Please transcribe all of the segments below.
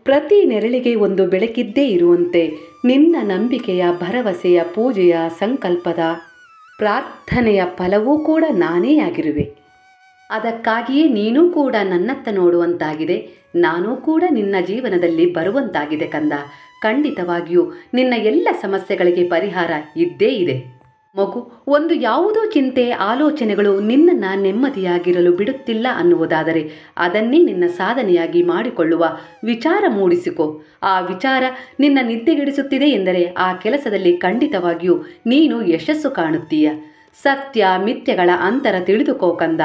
ಪ್ರತಿ ನೆರಳಿಗೆ ಒಂದು ಬೆಳಕಿದ್ದೇ ಇರುವಂತೆ ನಿನ್ನ ನಂಬಿಕೆಯ, ಭರವಸೆಯ, ಪೂಜೆಯ, ಸಂಕಲ್ಪದ, ಪ್ರಾರ್ಥನೆಯ ಫಲವೂ ಕೂಡ ನಾನೇ ಆಗಿರುವೆ. ಅದಕ್ಕಾಗಿಯೇ ನೀನೂ ಕೂಡ ನನ್ನತ್ತ ನೋಡುವಂತಾಗಿದೆ, ನಾನೂ ಕೂಡ ನಿನ್ನ ಜೀವನದಲ್ಲಿ ಬರುವಂತಾಗಿದೆ ಕಂದ. ಖಂಡಿತವಾಗಿಯೂ ನಿನ್ನ ಎಲ್ಲ ಸಮಸ್ಯೆಗಳಿಗೆ ಪರಿಹಾರ ಇದ್ದೇ ಇದೆ ಮಗು. ಒಂದು ಯಾವುದೋ ಚಿಂತೆ, ಆಲೋಚನೆಗಳು ನಿನ್ನನ್ನು ನೆಮ್ಮದಿಯಾಗಿರಲು ಬಿಡುತ್ತಿಲ್ಲ ಅನ್ನುವುದಾದರೆ ಅದನ್ನೇ ನಿನ್ನ ಸಾಧನೆಯಾಗಿ ಮಾಡಿಕೊಳ್ಳುವ ವಿಚಾರ ಮೂಡಿಸಿಕೊ. ಆ ವಿಚಾರ ನಿನ್ನ ನಿದ್ದೆಗೆಡಿಸುತ್ತಿದೆ ಎಂದರೆ ಆ ಕೆಲಸದಲ್ಲಿ ಖಂಡಿತವಾಗಿಯೂ ನೀನು ಯಶಸ್ಸು ಕಾಣುತ್ತೀಯ. ಸತ್ಯ ಮಿಥ್ಯಗಳ ಅಂತರ ತಿಳಿದುಕೋ ಕಂದ.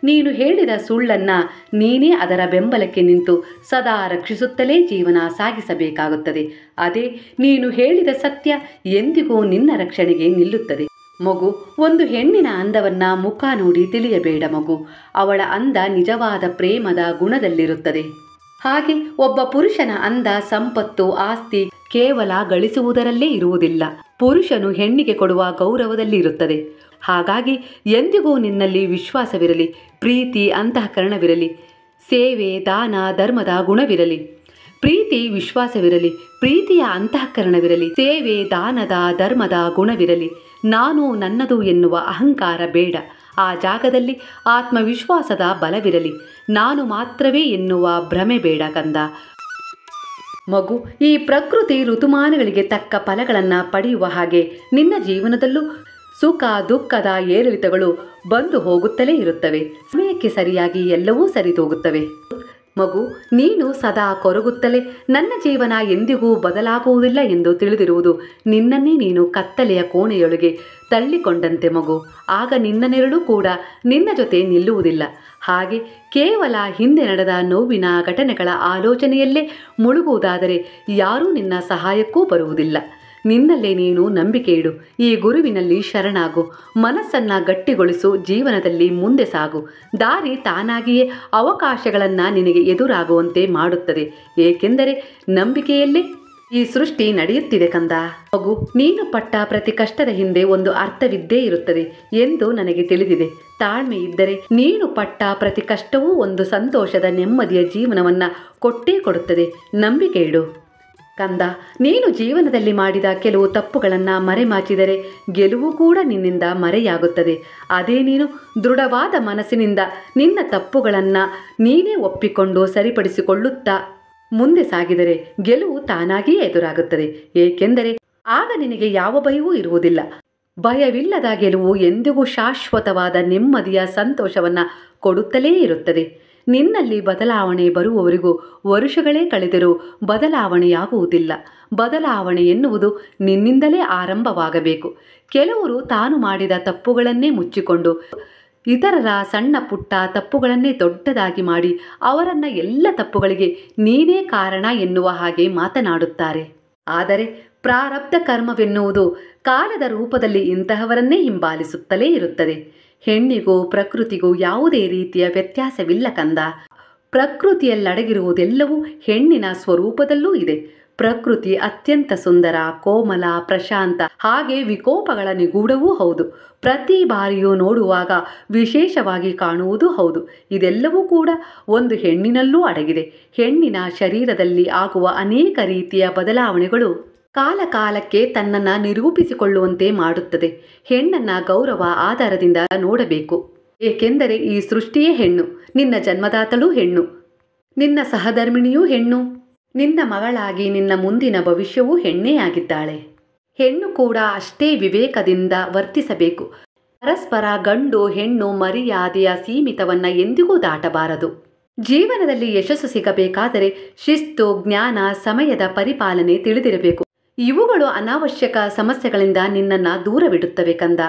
ನೀನು ಹೇಳಿದ ಸುಳ್ಳನ್ನು ನೀನೇ ಅದರ ಬೆಂಬಲಕ್ಕೆ ನಿಂತು ಸದಾ ರಕ್ಷಿಸುತ್ತಲೇ ಜೀವನ ಸಾಗಿಸಬೇಕಾಗುತ್ತದೆ. ಅದೇ ನೀನು ಹೇಳಿದ ಸತ್ಯ ಎಂದಿಗೂ ನಿನ್ನ ರಕ್ಷಣೆಗೆ ನಿಲ್ಲುತ್ತದೆ ಮಗು. ಒಂದು ಹೆಣ್ಣಿನ ಅಂದವನ್ನು ಮುಖ ನೋಡಿ ತಿಳಿಯಬೇಡ ಮಗು. ಅವಳ ಅಂದ ನಿಜವಾದ ಪ್ರೇಮದ ಗುಣದಲ್ಲಿರುತ್ತದೆ. ಹಾಗೆ ಒಬ್ಬ ಪುರುಷನ ಅಂದ, ಸಂಪತ್ತು, ಆಸ್ತಿ ಕೇವಲ ಗಳಿಸುವುದರಲ್ಲೇ ಇರುವುದಿಲ್ಲ. ಪುರುಷನು ಹೆಣ್ಣಿಗೆ ಕೊಡುವ ಗೌರವದಲ್ಲಿ ಇರುತ್ತದೆ. ಹಾಗಾಗಿ ಎಂದಿಗೂ ನಿನ್ನಲ್ಲಿ ವಿಶ್ವಾಸವಿರಲಿ, ಪ್ರೀತಿ ಅಂತಃಕರಣವಿರಲಿ, ಸೇವೆ ದಾನ ಧರ್ಮದ ಗುಣವಿರಲಿ. ಪ್ರೀತಿ ವಿಶ್ವಾಸವಿರಲಿ, ಪ್ರೀತಿಯ ಅಂತಃಕರಣವಿರಲಿ, ಸೇವೆ ದಾನದ ಧರ್ಮದ ಗುಣವಿರಲಿ. ನಾನು ನನ್ನದು ಎನ್ನುವ ಅಹಂಕಾರ ಬೇಡ. ಆ ಜಾಗದಲ್ಲಿ ಆತ್ಮವಿಶ್ವಾಸದ ಬಲವಿರಲಿ. ನಾನು ಮಾತ್ರವೇ ಎನ್ನುವ ಭ್ರಮೆ ಬೇಡ ಕಂದ. ಮಗು, ಈ ಪ್ರಕೃತಿ ಋತುಮಾನಗಳಿಗೆ ತಕ್ಕ ಫಲಗಳನ್ನು ಪಡೆಯುವ ಹಾಗೆ ನಿನ್ನ ಜೀವನದಲ್ಲೂ ಸುಖ ದುಃಖದ ಏರಿಳಿತಗಳು ಬಂದು ಹೋಗುತ್ತಲೇ ಇರುತ್ತವೆ. ಸಮಯಕ್ಕೆ ಸರಿಯಾಗಿ ಎಲ್ಲವೂ ಸರಿದೋಗುತ್ತವೆ ಮಗು. ನೀನು ಸದಾ ಕೊರಗುತ್ತಲೇ ನನ್ನ ಜೀವನ ಎಂದಿಗೂ ಬದಲಾಗುವುದಿಲ್ಲ ಎಂದು ತಿಳಿದಿರುವುದು ನಿನ್ನನ್ನೇ ನೀನು ಕತ್ತಲೆಯ ಕೋಣೆಯೊಳಗೆ ತಳ್ಳಿಕೊಂಡಂತೆ ಮಗು. ಆಗ ನಿನ್ನ ನೆರಳು ಕೂಡ ನಿನ್ನ ಜೊತೆ ನಿಲ್ಲುವುದಿಲ್ಲ. ಹಾಗೆ ಕೇವಲ ಹಿಂದೆ ನಡೆದ ನೋವಿನ ಘಟನೆಗಳ ಆಲೋಚನೆಯಲ್ಲೇ ಮುಳುಗುವುದಾದರೆ ಯಾರೂ ನಿನ್ನ ಸಹಾಯಕ್ಕೂ ಬರುವುದಿಲ್ಲ. ನಿನ್ನಲ್ಲೇ ನೀನು ನಂಬಿಕೆ ಇಡು. ಈ ಗುರುವಿನಲ್ಲಿ ಶರಣಾಗು. ಮನಸ್ಸನ್ನು ಗಟ್ಟಿಗೊಳಿಸು. ಜೀವನದಲ್ಲಿ ಮುಂದೆ ಸಾಗು. ದಾರಿ ತಾನಾಗಿಯೇ ಅವಕಾಶಗಳನ್ನು ನಿನಗೆ ಎದುರಾಗುವಂತೆ ಮಾಡುತ್ತದೆ. ಏಕೆಂದರೆ ನಂಬಿಕೆಯಲ್ಲೇ ಈ ಸೃಷ್ಟಿ ನಡೆಯುತ್ತಿದೆ ಕಂದ. ಮಗು, ನೀನು ಪಟ್ಟ ಪ್ರತಿ ಕಷ್ಟದ ಹಿಂದೆ ಒಂದು ಅರ್ಥವಿದ್ದೇ ಇರುತ್ತದೆ ಎಂದು ನನಗೆ ತಿಳಿದಿದೆ. ತಾಳ್ಮೆ ಇದ್ದರೆ ನೀನು ಪಟ್ಟ ಪ್ರತಿ ಕಷ್ಟವೂ ಒಂದು ಸಂತೋಷದ ನೆಮ್ಮದಿಯ ಜೀವನವನ್ನು ಕೊಟ್ಟೇ ಕೊಡುತ್ತದೆ. ನಂಬಿಕೆ ಇಡು ಕಂದ. ನೀನು ಜೀವನದಲ್ಲಿ ಮಾಡಿದ ಕೆಲವು ತಪ್ಪುಗಳನ್ನು ಮರೆಮಾಚಿದರೆ ಗೆಲುವು ಕೂಡ ನಿನ್ನಿಂದ ಮರೆಯಾಗುತ್ತದೆ. ಅದೇ ನೀನು ದೃಢವಾದ ಮನಸ್ಸಿನಿಂದ ನಿನ್ನ ತಪ್ಪುಗಳನ್ನು ನೀನೇ ಒಪ್ಪಿಕೊಂಡು ಸರಿಪಡಿಸಿಕೊಳ್ಳುತ್ತಾ ಮುಂದೆ ಸಾಗಿದರೆ ಗೆಲುವು ತಾನಾಗಿಯೇ ಎದುರಾಗುತ್ತದೆ. ಏಕೆಂದರೆ ಆಗ ನಿನಗೆ ಯಾವ ಭಯವೂ ಇರುವುದಿಲ್ಲ. ಭಯವಿಲ್ಲದ ಗೆಲುವು ಎಂದಿಗೂ ಶಾಶ್ವತವಾದ ನೆಮ್ಮದಿಯ ಸಂತೋಷವನ್ನು ಕೊಡುತ್ತಲೇ ಇರುತ್ತದೆ. ನಿನ್ನಲ್ಲಿ ಬದಲಾವಣೆ ಬರುವವರೆಗೂ ವರುಷಗಳೇ ಕಳೆದರೂ ಬದಲಾವಣೆಯಾಗುವುದಿಲ್ಲ. ಬದಲಾವಣೆ ಎನ್ನುವುದು ನಿನ್ನಿಂದಲೇ ಆರಂಭವಾಗಬೇಕು. ಕೆಲವರು ತಾನು ಮಾಡಿದ ತಪ್ಪುಗಳನ್ನೇ ಮುಚ್ಚಿಕೊಂಡು ಇತರರ ಸಣ್ಣ ಪುಟ್ಟ ತಪ್ಪುಗಳನ್ನೇ ದೊಡ್ಡದಾಗಿ ಮಾಡಿ ಅವರನ್ನು ಎಲ್ಲ ತಪ್ಪುಗಳಿಗೆ ನೀನೇ ಕಾರಣ ಎನ್ನುವ ಹಾಗೆ ಮಾತನಾಡುತ್ತಾರೆ. ಆದರೆ ಪ್ರಾರಬ್ಧ ಕರ್ಮವೆನ್ನುವುದು ಕಾಲದ ರೂಪದಲ್ಲಿ ಇಂತಹವರನ್ನೇ ಹಿಂಬಾಲಿಸುತ್ತಲೇ ಇರುತ್ತದೆ. ಹೆಣ್ಣಿಗೂ ಪ್ರಕೃತಿಗೂ ಯಾವುದೇ ರೀತಿಯ ವ್ಯತ್ಯಾಸವಿಲ್ಲ ಕಂದ. ಪ್ರಕೃತಿಯಲ್ಲಡಗಿರುವುದೆಲ್ಲವೂ ಹೆಣ್ಣಿನ ಸ್ವರೂಪದಲ್ಲೂ ಇದೆ. ಪ್ರಕೃತಿ ಅತ್ಯಂತ ಸುಂದರ, ಕೋಮಲ, ಪ್ರಶಾಂತ, ಹಾಗೆ ವಿಕೋಪಗಳ ನಿಗೂಢವೂ ಹೌದು. ಪ್ರತಿ ಬಾರಿಯೂ ನೋಡುವಾಗ ವಿಶೇಷವಾಗಿ ಕಾಣುವುದೂ ಹೌದು. ಇದೆಲ್ಲವೂ ಕೂಡ ಒಂದು ಹೆಣ್ಣಿನಲ್ಲೂ ಅಡಗಿದೆ. ಹೆಣ್ಣಿನ ಶರೀರದಲ್ಲಿ ಆಗುವ ಅನೇಕ ರೀತಿಯ ಬದಲಾವಣೆಗಳು ಕಾಲ ಕಾಲಕ್ಕೆ ತನ್ನನ್ನು ನಿರೂಪಿಸಿಕೊಳ್ಳುವಂತೆ ಮಾಡುತ್ತದೆ. ಹೆಣ್ಣನ್ನು ಗೌರವ ಆಧಾರದಿಂದ ನೋಡಬೇಕು. ಏಕೆಂದರೆ ಈ ಸೃಷ್ಟಿಯೇ ಹೆಣ್ಣು. ನಿನ್ನ ಜನ್ಮದಾತಳೂ ಹೆಣ್ಣು, ನಿನ್ನ ಸಹಧರ್ಮಿಣಿಯೂ ಹೆಣ್ಣು, ನಿನ್ನ ಮಗಳಾಗಿ ನಿನ್ನ ಮುಂದಿನ ಭವಿಷ್ಯವೂ ಹೆಣ್ಣೇ ಆಗಿದ್ದಾಳೆ. ಹೆಣ್ಣು ಕೂಡ ಅಷ್ಟೇ ವಿವೇಕದಿಂದ ವರ್ತಿಸಬೇಕು. ಪರಸ್ಪರ ಗಂಡು ಹೆಣ್ಣು ಮರ್ಯಾದೆಯ ಸೀಮಿತವನ್ನು ಎಂದಿಗೂ ದಾಟಬಾರದು. ಜೀವನದಲ್ಲಿ ಯಶಸ್ಸು ಸಿಗಬೇಕಾದರೆ ಶಿಸ್ತು, ಜ್ಞಾನ, ಸಮಯದ ಪರಿಪಾಲನೆ ತಿಳಿದಿರಬೇಕು. ಇವುಗಳು ಅನಾವಶ್ಯಕ ಸಮಸ್ಯೆಗಳಿಂದ ನಿನ್ನನ್ನು ದೂರವಿಡುತ್ತವೆ ಕಂದ.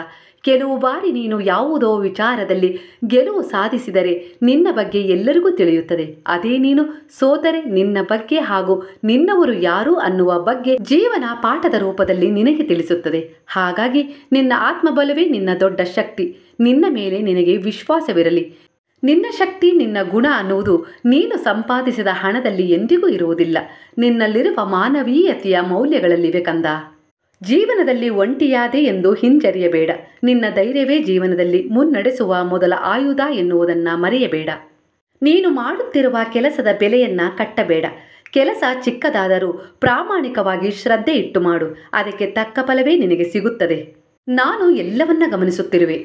ಕೆಲವು ಬಾರಿ ನೀನು ಯಾವುದೋ ವಿಚಾರದಲ್ಲಿ ಗೆಲುವು ಸಾಧಿಸಿದರೆ ನಿನ್ನ ಬಗ್ಗೆ ಎಲ್ಲರಿಗೂ ತಿಳಿಯುತ್ತದೆ. ಅದೇ ನೀನು ಸೋತರೆ ನಿನ್ನ ಬಗ್ಗೆ ಹಾಗೂ ನಿನ್ನವರು ಯಾರು ಅನ್ನುವ ಬಗ್ಗೆ ಜೀವನ ಪಾಠದ ರೂಪದಲ್ಲಿ ನಿನಗೆ ತಿಳಿಸುತ್ತದೆ. ಹಾಗಾಗಿ ನಿನ್ನ ಆತ್ಮಬಲವೇ ನಿನ್ನ ದೊಡ್ಡ ಶಕ್ತಿ. ನಿನ್ನ ಮೇಲೆ ನಿನಗೆ ವಿಶ್ವಾಸವಿರಲಿ. ನಿನ್ನ ಶಕ್ತಿ, ನಿನ್ನ ಗುಣ ಅನ್ನುವುದು ನೀನು ಸಂಪಾದಿಸಿದ ಹಣದಲ್ಲಿ ಎಂದಿಗೂ ಇರುವುದಿಲ್ಲ. ನಿನ್ನಲ್ಲಿರುವ ಮಾನವೀಯತೆಯ ಮೌಲ್ಯಗಳಲ್ಲಿವೆ ಕಂದ. ಜೀವನದಲ್ಲಿ ಒಂಟಿಯಾದೆ ಎಂದು ಹಿಂಜರಿಯಬೇಡ. ನಿನ್ನ ಧೈರ್ಯವೇ ಜೀವನದಲ್ಲಿ ಮುನ್ನಡೆಸುವ ಮೊದಲ ಆಯುಧ ಎನ್ನುವುದನ್ನು ಮರೆಯಬೇಡ. ನೀನು ಮಾಡುತ್ತಿರುವ ಕೆಲಸದ ಬೆಲೆಯನ್ನು ಕಟ್ಟಬೇಡ. ಕೆಲಸ ಚಿಕ್ಕದಾದರೂ ಪ್ರಾಮಾಣಿಕವಾಗಿ ಶ್ರದ್ಧೆ ಇಟ್ಟು ಮಾಡು, ಅದಕ್ಕೆ ತಕ್ಕ ಫಲವೇ ನಿನಗೆ ಸಿಗುತ್ತದೆ. ನಾನು ಎಲ್ಲವನ್ನ ಗಮನಿಸುತ್ತಿರುವೆ.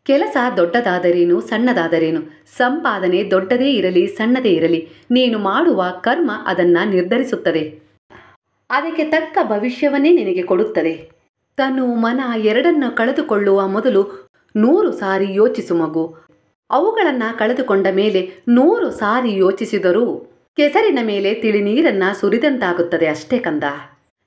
ಕೆಲಸ ದೊಡ್ಡದಾದರೇನು ಸಣ್ಣದಾದರೇನು, ಸಂಪಾದನೆ ದೊಡ್ಡದೇ ಇರಲಿ ಸಣ್ಣದೇ ಇರಲಿ, ನೀನು ಮಾಡುವ ಕರ್ಮ ಅದನ್ನು ನಿರ್ಧರಿಸುತ್ತದೆ. ಅದಕ್ಕೆ ತಕ್ಕ ಭವಿಷ್ಯವನ್ನೇ ನಿನಗೆ ಕೊಡುತ್ತದೆ. ತನು ಮನ ಎರಡನ್ನು ಕಳೆದುಕೊಳ್ಳುವ ಮೊದಲು 100 ಸಾರಿ ಯೋಚಿಸು ಮಗು. ಅವುಗಳನ್ನು ಕಳೆದುಕೊಂಡ ಮೇಲೆ 100 ಸಾರಿ ಯೋಚಿಸಿದರೂ ಕೆಸರಿನ ಮೇಲೆ ತಿಳಿ ನೀರನ್ನ ಸುರಿದಂತಾಗುತ್ತದೆ ಅಷ್ಟೇ ಕಂದ.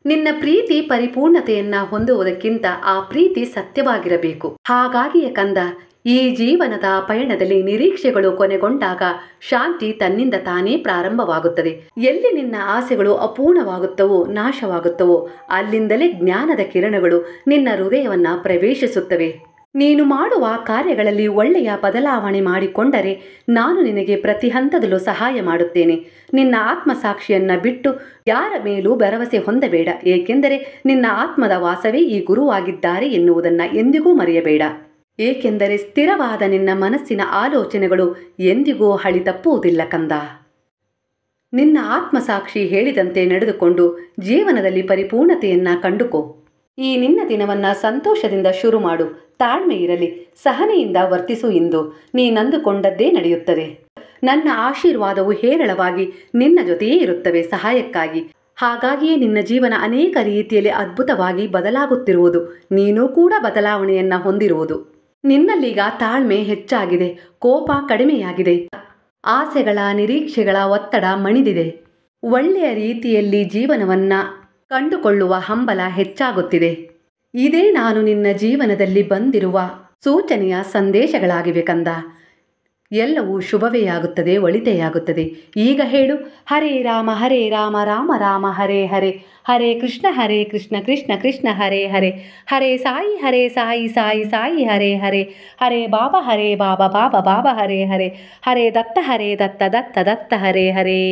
ನಿನ್ನ ಪ್ರೀತಿ ಪರಿಪೂರ್ಣತೆಯನ್ನ ಹೊಂದುವುದಕ್ಕಿಂತ ಆ ಪ್ರೀತಿ ಸತ್ಯವಾಗಿರಬೇಕು. ಹಾಗಾಗಿಯೇ ಕಂದ, ಈ ಜೀವನದ ಪಯಣದಲ್ಲಿ ನಿರೀಕ್ಷೆಗಳು ಕೊನೆಗೊಂಡಾಗ ಶಾಂತಿ ತನ್ನಿಂದ ತಾನೇ ಪ್ರಾರಂಭವಾಗುತ್ತದೆ. ಎಲ್ಲಿ ನಿನ್ನ ಆಸೆಗಳು ಅಪೂರ್ಣವಾಗುತ್ತವೋ ನಾಶವಾಗುತ್ತವೋ ಅಲ್ಲಿಂದಲೇ ಜ್ಞಾನದ ಕಿರಣಗಳು ನಿನ್ನ ಹೃದಯವನ್ನ ಪ್ರವೇಶಿಸುತ್ತವೆ. ನೀನು ಮಾಡುವ ಕಾರ್ಯಗಳಲ್ಲಿ ಒಳ್ಳೆಯ ಬದಲಾವಣೆ ಮಾಡಿಕೊಂಡರೆ ನಾನು ನಿನಗೆ ಪ್ರತಿ ಹಂತದಲ್ಲೂ ಸಹಾಯ ಮಾಡುತ್ತೇನೆ. ನಿನ್ನ ಆತ್ಮಸಾಕ್ಷಿಯನ್ನ ಬಿಟ್ಟು ಯಾರ ಮೇಲೂ ಭರವಸೆ ಹೊಂದಬೇಡ, ಏಕೆಂದರೆ ನಿನ್ನ ಆತ್ಮದ ವಾಸವೇ ಈ ಗುರುವಾಗಿದ್ದಾರೆ ಎನ್ನುವುದನ್ನು ಎಂದಿಗೂ ಮರೆಯಬೇಡ. ಏಕೆಂದರೆ ಸ್ಥಿರವಾದ ನಿನ್ನ ಮನಸ್ಸಿನ ಆಲೋಚನೆಗಳು ಎಂದಿಗೂ ಹಳಿ ತಪ್ಪುವುದಿಲ್ಲ ಕಂದ. ನಿನ್ನ ಆತ್ಮಸಾಕ್ಷಿ ಹೇಳಿದಂತೆ ನಡೆದುಕೊಂಡು ಜೀವನದಲ್ಲಿ ಪರಿಪೂರ್ಣತೆಯನ್ನ ಕಂಡುಕೋ. ಈ ನಿನ್ನ ದಿನವನ್ನ ಸಂತೋಷದಿಂದ ಶುರು ಮಾಡು. ತಾಳ್ಮೆ ಇರಲಿ, ಸಹನೆಯಿಂದ ವರ್ತಿಸು. ಇಂದು ನೀನಂದುಕೊಂಡದ್ದೇ ನಡೆಯುತ್ತದೆ. ನನ್ನ ಆಶೀರ್ವಾದವು ಹೇರಳವಾಗಿ ನಿನ್ನ ಜೊತೆಯೇ ಇರುತ್ತವೆ ಸಹಾಯಕ್ಕಾಗಿ. ಹಾಗಾಗಿಯೇ ನಿನ್ನ ಜೀವನ ಅನೇಕ ರೀತಿಯಲ್ಲಿ ಅದ್ಭುತವಾಗಿ ಬದಲಾಗುತ್ತಿರುವುದು. ನೀನೂ ಕೂಡ ಬದಲಾವಣೆಯನ್ನ ಹೊಂದಿರುವುದು. ನಿನ್ನಲ್ಲೀಗ ತಾಳ್ಮೆ ಹೆಚ್ಚಾಗಿದೆ, ಕೋಪ ಕಡಿಮೆಯಾಗಿದೆ, ಆಸೆಗಳ ನಿರೀಕ್ಷೆಗಳ ಒತ್ತಡ ಮಣಿದಿದೆ. ಒಳ್ಳೆಯ ರೀತಿಯಲ್ಲಿ ಜೀವನವನ್ನ ಕಂಡುಕೊಳ್ಳುವ ಹಂಬಲ ಹೆಚ್ಚಾಗುತ್ತಿದೆ. ಇದೇ ನಾನು ನಿನ್ನ ಜೀವನದಲ್ಲಿ ಬಂದಿರುವ ಸೂಚನೆಯ ಸಂದೇಶಗಳಾಗಿವೆ ಕಂದ. ಎಲ್ಲವೂ ಶುಭವೇ ಆಗುತ್ತದೆ, ಒಳಿತೆಯಾಗುತ್ತದೆ. ಈಗ ಹೇಳು, ಹರೇ ರಾಮ ರಾಮ ರಾಮ ಹರೇ ಹರೇ, ಹರೇ ಕೃಷ್ಣ ಕೃಷ್ಣ ಕೃಷ್ಣ ಹರೇ ಹರೇ, ಹರೇ ಸಾಯಿ ಸಾಯಿ ಹರೇ ಹರೇ, ಹರೇ ಬಾಬಾ ಬಾಬಾ ಬಾಬಾ ಹರೇ ಹರೇ, ಹರೇ ದತ್ತ ದತ್ತ ಹರೇ ಹರೇ.